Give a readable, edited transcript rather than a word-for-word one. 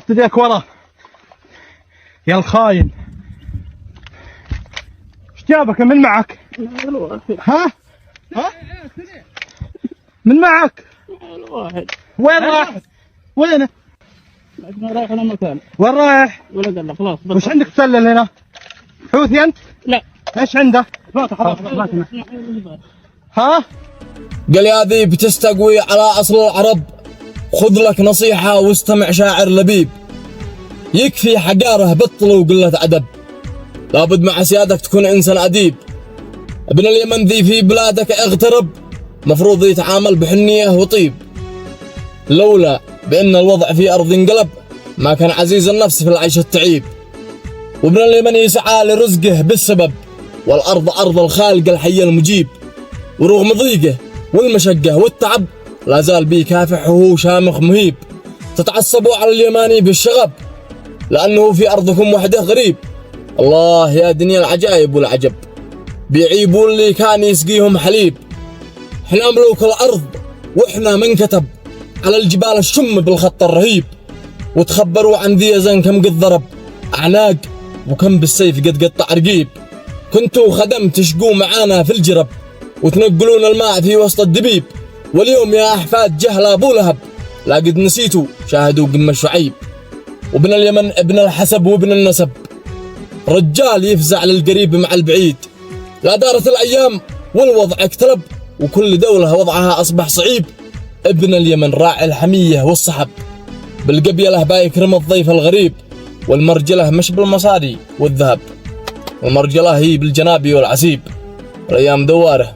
حط يديك ورا يا الخاين. ايش جابك؟ من معك؟ ها؟ ها؟ من معك؟ الواحد. وين راح؟ وينه؟ رايح انا مكان. وين رايح؟ ولا قال له خلاص. وش عندك تسلل هنا؟ حوثي انت؟ لا. ايش عندك؟ خلاص. ها؟ قال يا ذي بتستقوي على أصل العرب، خذ لك نصيحة واستمع شاعر لبيب. يكفي حقاره بطل وقلة أدب، لابد مع سيادك تكون إنسان أديب. ابن اليمن ذي في بلادك اغترب، مفروض يتعامل بحنية وطيب. لولا بأن الوضع في أرض انقلب، ما كان عزيز النفس في العيش التعيب. وابن اليمن يسعى لرزقه بالسبب، والأرض أرض الخالق الحي المجيب. ورغم ضيقه والمشقة والتعب، لا زال بيكافح وهو شامخ مهيب. تتعصبوا على اليماني بالشغب، لأنه في أرضكم وحده غريب. الله يا دنيا العجائب والعجب، بيعيبوا اللي كان يسقيهم حليب. احنا ملوك الأرض واحنا من كتب، على الجبال الشم بالخط الرهيب. وتخبروا عن ذي يزن كم قد ضرب أعناق، وكم بالسيف قد قطع رقيب. كنتوا خدم تشقوا معانا في الجرب، وتنقلون الماء في وسط الدبيب. واليوم يا أحفاد جهل أبو لهب، لا قد نسيتوا شاهدوا قمة شعيب. وابن اليمن ابن الحسب وابن النسب، رجال يفزع للقريب مع البعيد. لا دارت الأيام والوضع اكتلب، وكل دولة وضعها أصبح صعيب. ابن اليمن راعي الحمية والصحب، بالقبيلة بايكرم الضيف الغريب. والمرجلة مش بالمصاري والذهب، المرجلة هي بالجنابي والعسيب. الأيام دواره